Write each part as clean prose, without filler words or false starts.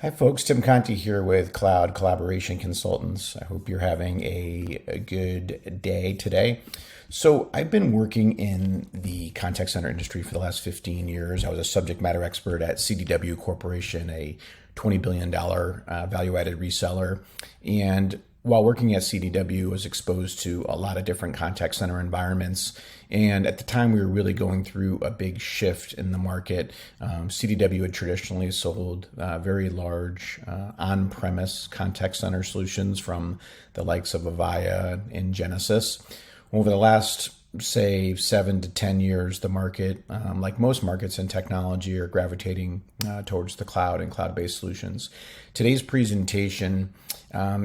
Hi, folks. Tim Conti here with Cloud Collaboration Consultants. I hope you're having a good day today. So, I've been working in the contact center industry for the last 15 years. I was a subject matter expert at CDW Corporation, a $20 billion value added reseller. And while working at CDW, I was exposed to a lot of different contact center environments. And at the time, we were really going through a big shift in the market. CDW had traditionally sold very large on-premise contact center solutions from the likes of Avaya and Genesys. Over the last, say, 7 to 10 years, the market, like most markets in technology, are gravitating towards the cloud and cloud-based solutions. Today's presentation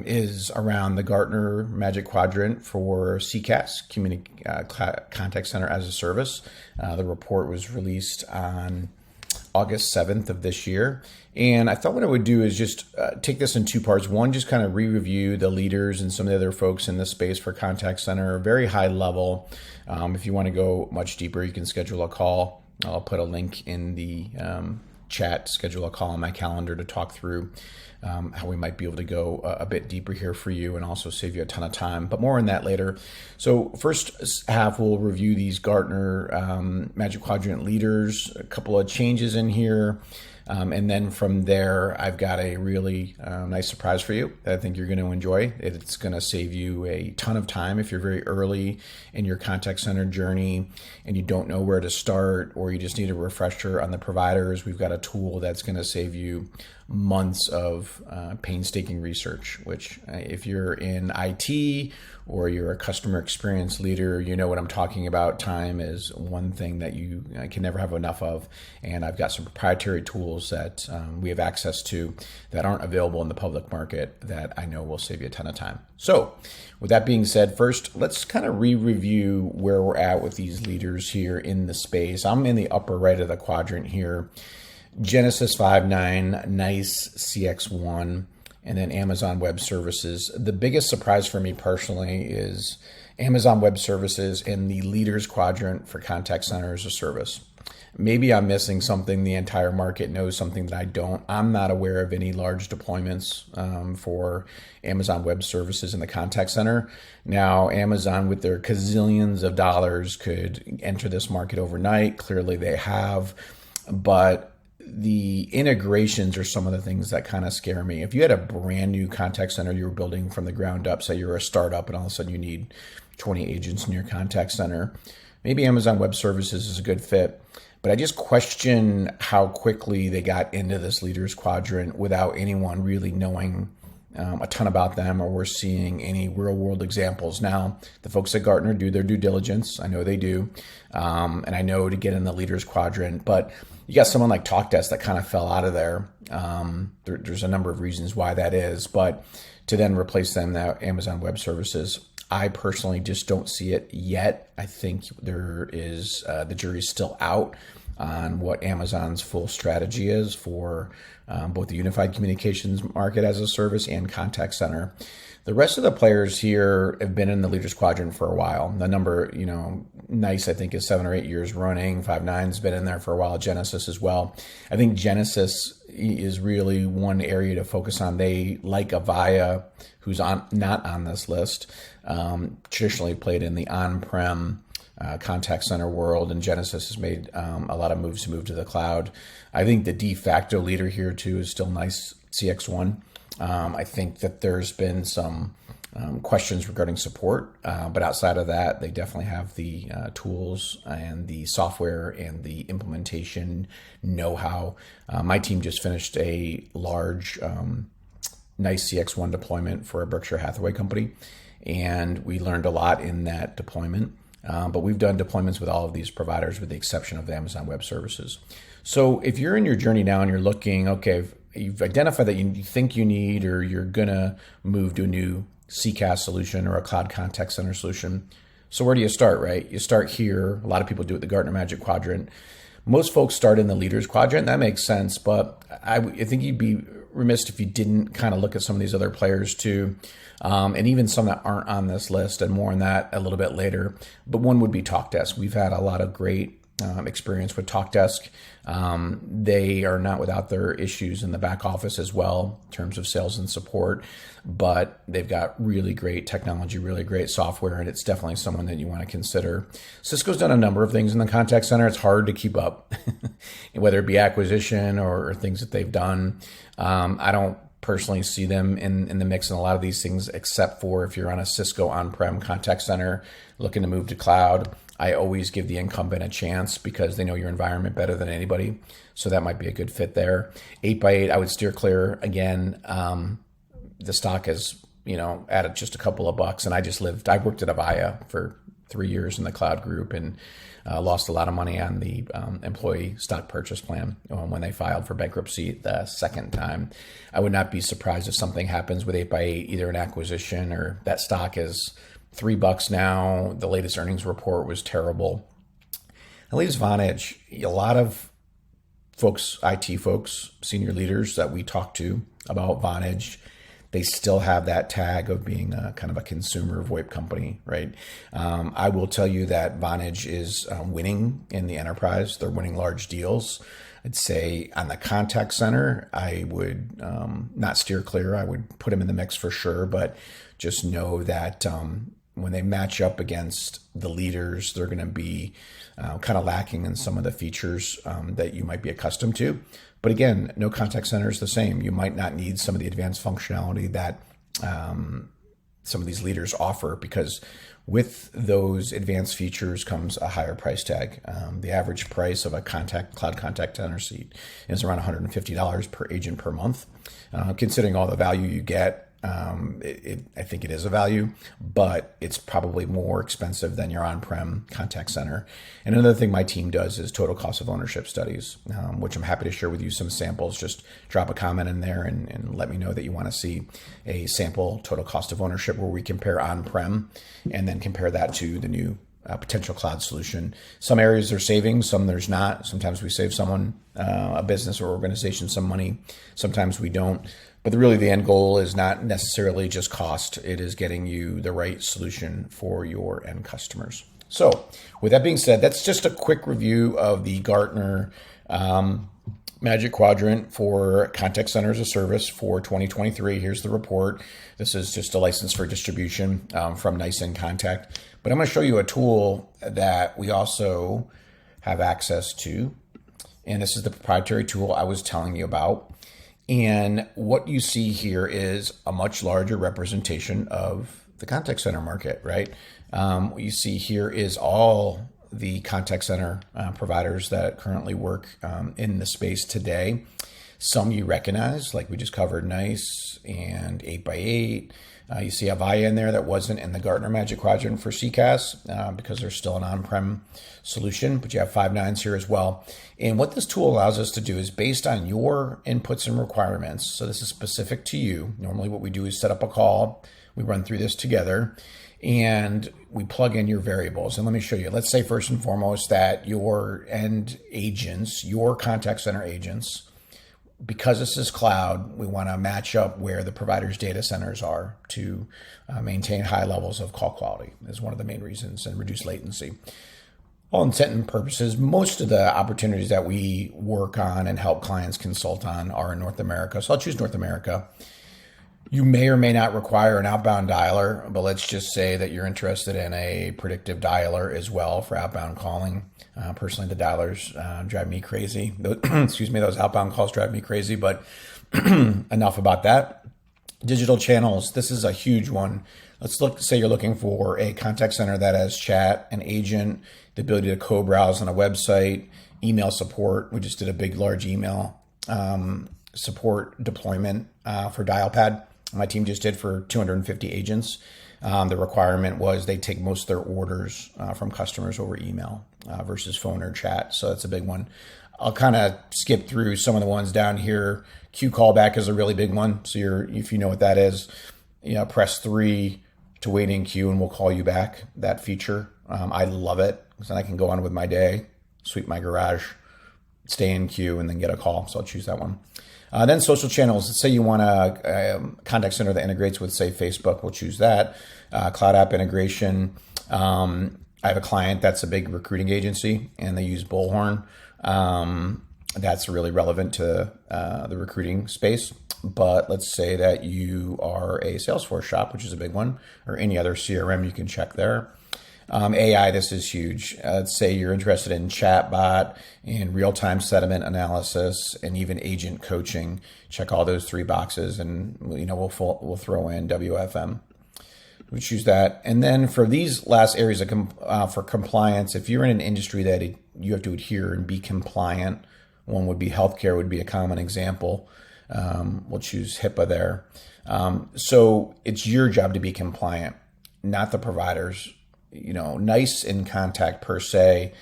is around the Gartner Magic Quadrant for CCaaS, Contact Center as a Service. The report was released on August 7th of this year. And I thought what I would do is just take this in two parts. One, just kind of re-review the leaders and some of the other folks in this space for contact center, very high level. If you want to go much deeper, you can schedule a call. I'll put a link in the chat, schedule a call on my calendar to talk through how we might be able to go a bit deeper here for you and also save you a ton of time, but more on that later. So first half, we'll review these Gartner Magic Quadrant leaders, a couple of changes in here. And then from there, I've got a really nice surprise for you that I think you're going to enjoy. It's going to save you a ton of time if you're very early in your contact center journey and you don't know where to start, or you just need a refresher on the providers. We've got a tool that's going to save you months of painstaking research, which if you're in IT or you're a customer experience leader, you know what I'm talking about. Time is one thing that you can never have enough of. And I've got some proprietary tools that we have access to that aren't available in the public market that I know will save you a ton of time. So with that being said, first, let's kind of re-review where we're at with these leaders here in the space. I'm in the upper right of the quadrant here. Genesys 5.9, NICE CX1, and then Amazon Web Services. The biggest surprise for me personally is Amazon Web Services in the leaders quadrant for contact center as a service. Maybe I'm missing something. The entire market knows something that I don't. I'm not aware of any large deployments for Amazon Web Services in the contact center. Now, Amazon, with their gazillions of dollars, could enter this market overnight. Clearly they have, but the integrations are some of the things that kind of scare me. If you had a brand new contact center you were building from the ground up, say you're a startup and all of a sudden you need 20 agents in your contact center, maybe Amazon Web Services is a good fit. But I just question how quickly they got into this leaders quadrant without anyone really knowing a ton about them, or we're seeing any real world examples. Now, the folks at Gartner do their due diligence. I know they do. And I know to get in the leaders quadrant, but you got someone like TalkDesk that kind of fell out of there. There's a number of reasons why that is, but to then replace them now Amazon Web Services, I personally just don't see it yet. I think there is the jury's still out on what Amazon's full strategy is for both the unified communications market as a service and contact center. The rest of the players here have been in the leaders quadrant for a while. The number, NICE, I think, is 7 or 8 years running. 5.9's been in there for a while. Genesys as well. I think Genesys is really one area to focus on. They, like Avaya, who's not on this list, traditionally played in the on-prem contact center world, and Genesys has made a lot of moves to move to the cloud. I think the de facto leader here too is still NICE CX1. I think that there's been some questions regarding support, but outside of that, they definitely have the tools and the software and the implementation know-how. My team just finished a large NICE CX1 deployment for a Berkshire Hathaway company, and we learned a lot in that deployment. But we've done deployments with all of these providers with the exception of the Amazon Web Services. So if you're in your journey now and you're looking, okay, you've identified that you think you need, or you're going to move to a new CCaaS solution or a cloud contact center solution. So where do you start, right? You start here. A lot of people do it the Gartner Magic Quadrant. Most folks start in the leaders quadrant. That makes sense, but I think you'd be remiss if you didn't kind of look at some of these other players too, and even some that aren't on this list, and more on that a little bit later. But one would be TalkDesk. We've had a lot of great experience with TalkDesk. They are not without their issues in the back office as well in terms of sales and support, but they've got really great technology, really great software, and it's definitely someone that you want to consider. Cisco's done a number of things in the contact center. It's hard to keep up, whether it be acquisition or things that they've done. I don't personally see them in the mix in a lot of these things, except for if you're on a Cisco on-prem contact center looking to move to cloud. I always give the incumbent a chance because they know your environment better than anybody. So that might be a good fit there. 8x8, I would steer clear. Again, the stock is, at just a couple of bucks. And I worked at Avaya for 3 years in the cloud group and lost a lot of money on the employee stock purchase plan when they filed for bankruptcy the second time. I would not be surprised if something happens with 8x8, either an acquisition or that stock is $3 now. The latest earnings report was terrible. At least Vonage, a lot of folks, IT folks, senior leaders that we talk to about Vonage, they still have that tag of being a kind of a consumer VoIP company, right? I will tell you that Vonage is winning in the enterprise. They're winning large deals. I'd say on the contact center, I would not steer clear. I would put them in the mix for sure, but just know that when they match up against the leaders, they're going to be kind of lacking in some of the features that you might be accustomed to. But again, no contact center is the same. You might not need some of the advanced functionality that some of these leaders offer, because with those advanced features comes a higher price tag. The average price of a cloud contact center seat is around $150 per agent per month. Considering all the value you get, I think it is a value, but it's probably more expensive than your on-prem contact center. And another thing my team does is total cost of ownership studies, which I'm happy to share with you some samples. Just drop a comment in there and let me know that you want to see a sample total cost of ownership where we compare on-prem and then compare that to the new potential cloud solution. Some areas are savings, some there's not. Sometimes we save someone, a business or organization, some money. Sometimes we don't. But really the end goal is not necessarily just cost. It is getting you the right solution for your end customers. So with that being said, that's just a quick review of the Gartner Magic Quadrant for Contact Center as a Service for 2023. Here's the report. This is just a license for distribution from Nice Contact. But I'm going to show you a tool that we also have access to. And this is the proprietary tool I was telling you about. And what you see here is a much larger representation of the contact center market, right? What you see here is all the contact center providers that currently work in the space today. Some you recognize, like we just covered, Nice and 8x8. You see Avaya in there that wasn't in the Gartner Magic Quadrant for CCaaS because they're still an on-prem solution, but you have Five9s here as well. And what this tool allows us to do is based on your inputs and requirements. So this is specific to you. Normally what we do is set up a call. We run through this together and we plug in your variables. And let me show you. Let's say first and foremost that your end agents, your contact center agents, because this is cloud, we want to match up where the provider's data centers are to maintain high levels of call quality is one of the main reasons, and reduce latency. All intent and purposes, most of the opportunities that we work on and help clients consult on are in North America. So I'll choose North America. You may or may not require an outbound dialer, but let's just say that you're interested in a predictive dialer as well for outbound calling. Personally, the dialers drive me crazy. Those outbound calls drive me crazy, but enough about that. Digital channels, this is a huge one. Let's say you're looking for a contact center that has chat, an agent, the ability to co-browse on a website, email support. We just did a big, large email support deployment for Dialpad. My team just did for 250 agents. The requirement was they take most of their orders from customers over email versus phone or chat. So that's a big one. I'll kind of skip through some of the ones down here. Queue callback is a really big one. So if you know what that is, press 3 to wait in queue and we'll call you back. That feature, I love it because then I can go on with my day, sweep my garage, stay in queue, and then get a call. So I'll choose that one. Then social channels. Let's say you want a contact center that integrates with, say, Facebook. We'll choose that. Cloud app integration. I have a client that's a big recruiting agency and they use Bullhorn. That's really relevant to the recruiting space. But let's say that you are a Salesforce shop, which is a big one, or any other CRM, you can check there. AI, this is huge. Let's say you're interested in chatbot and real-time sentiment analysis and even agent coaching. Check all those 3 boxes, and we'll throw in WFM. We choose that, and then for these last areas for compliance, if you're in an industry that you have to adhere and be compliant, one would be healthcare would be a common example. We'll choose HIPAA there. So it's your job to be compliant, not the providers. NICE in Contact per se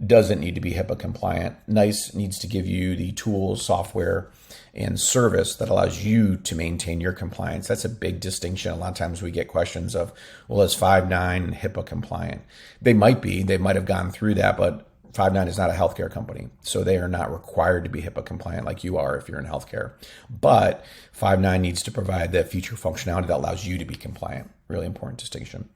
doesn't need to be HIPAA compliant. NICE needs to give you the tools, software, and service that allows you to maintain your compliance. That's a big distinction. A lot of times we get questions of, well, is Five9 HIPAA compliant? They might be. They might have gone through that, but Five9 is not a healthcare company, so they are not required to be HIPAA compliant like you are if you're in healthcare. But Five9 needs to provide the feature functionality that allows you to be compliant. Really important distinction.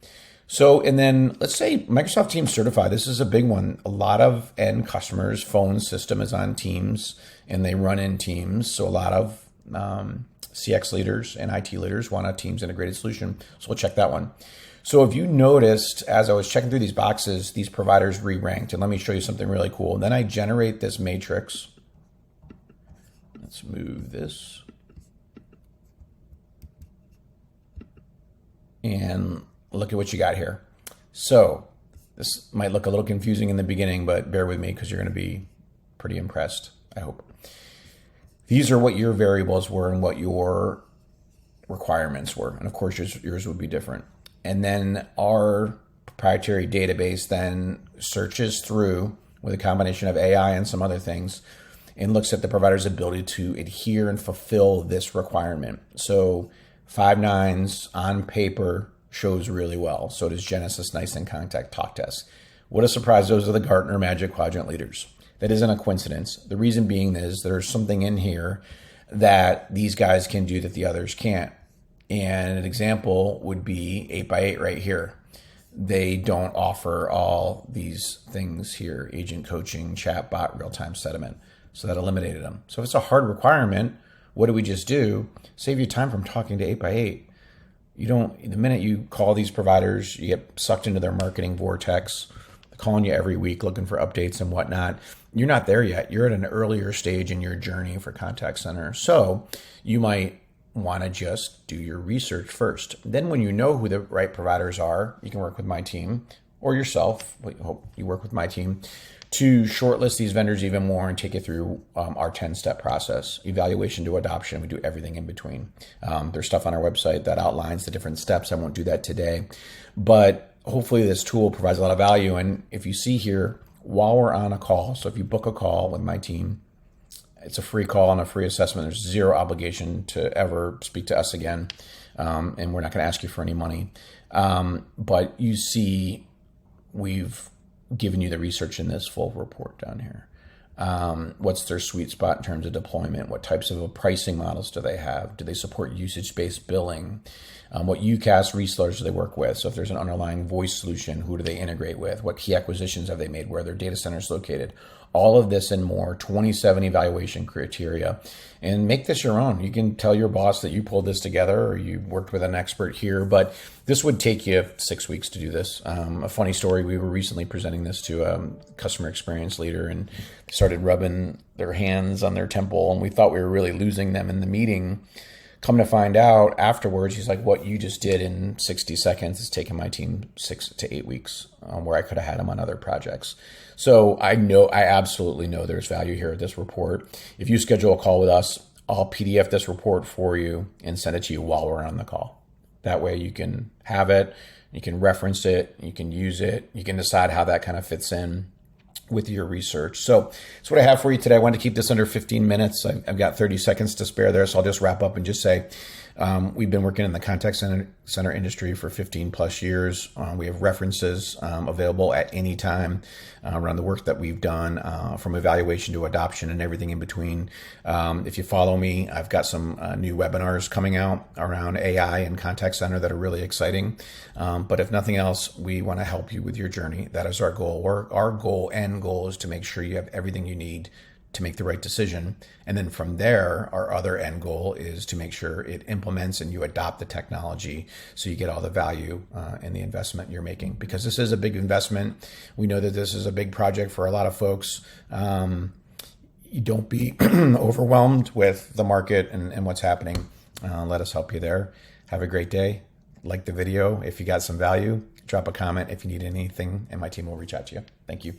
So, and then let's say Microsoft Teams Certified. This is a big one. A lot of end customers' phone system is on Teams and they run in Teams. So a lot of CX leaders and IT leaders want a Teams integrated solution. So we'll check that one. So if you noticed, as I was checking through these boxes, these providers re-ranked. And let me show you something really cool. And then I generate this matrix. Let's move this. And look at what you got here. So this might look a little confusing in the beginning, but bear with me because you're going to be pretty impressed, I hope. These are what your variables were and what your requirements were. And of course, yours would be different. And then our proprietary database then searches through with a combination of AI and some other things and looks at the provider's ability to adhere and fulfill this requirement. So Five9's on paper shows really well. So does Genesis, NICE, and Contact Talk Test. What a surprise. Those are the Gartner Magic Quadrant leaders. That isn't a coincidence. The reason being is there's something in here that these guys can do that the others can't. And an example would be 8x8 right here. They don't offer all these things here: agent coaching, chatbot, real-time sentiment. So that eliminated them. So if it's a hard requirement, what do we just do? Save you time from talking to 8x8. The minute you call these providers, you get sucked into their marketing vortex. They're calling you every week looking for updates and whatnot. You're not there yet. You're at an earlier stage in your journey for contact center. So you might want to just do your research first. Then when you know who the right providers are, you can work with my team or yourself. We hope you work with my team to shortlist these vendors even more and take you through our 10-step process, evaluation to adoption. We do everything in between. There's stuff on our website that outlines the different steps. I won't do that today, but hopefully this tool provides a lot of value. And if you see here, while we're on a call, so if you book a call with my team, it's a free call and a free assessment. There's zero obligation to ever speak to us again. And we're not going to ask you for any money. But you see, we've given you the research in this full report down here. What's their sweet spot in terms of deployment? What types of pricing models do they have? Do they support usage-based billing? What UCaaS resellers do they work with? So if there's an underlying voice solution, who do they integrate with? What key acquisitions have they made? Where are their data centers located? All of this and more, 27 evaluation criteria. And make this your own. You can tell your boss that you pulled this together or you worked with an expert here, but this would take you 6 weeks to do this. A funny story, we were recently presenting this to a customer experience leader and they started rubbing their hands on their temple and we thought we were really losing them in the meeting. Come to find out afterwards, he's like, what you just did in 60 seconds is taking my team 6 to 8 weeks, where I could have had them on other projects. So I absolutely know there's value here at this report. If you schedule a call with us, I'll PDF this report for you and send it to you while we're on the call. That way you can have it, you can reference it, you can use it, you can decide how that kind of fits in with your research. So that's what I have for you today. I wanted to keep this under 15 minutes. I've got 30 seconds to spare there, so I'll just wrap up and just say, We've been working in the contact center industry for 15 plus years. We have references available at any time around the work that we've done, from evaluation to adoption and everything in between. If you follow me, I've got some new webinars coming out around AI and contact center that are really exciting. But if nothing else, we want to help you with your journey. That is our goal. Our end goal is to make sure you have everything you need to make the right decision. And then from there, our other end goal is to make sure it implements and you adopt the technology so you get all the value in the investment you're making. Because this is a big investment. We know that this is a big project for a lot of folks. You don't be overwhelmed with the market and what's happening. Let us help you there. Have a great day. Like the video if you got some value. Drop a comment if you need anything, and my team will reach out to you. Thank you.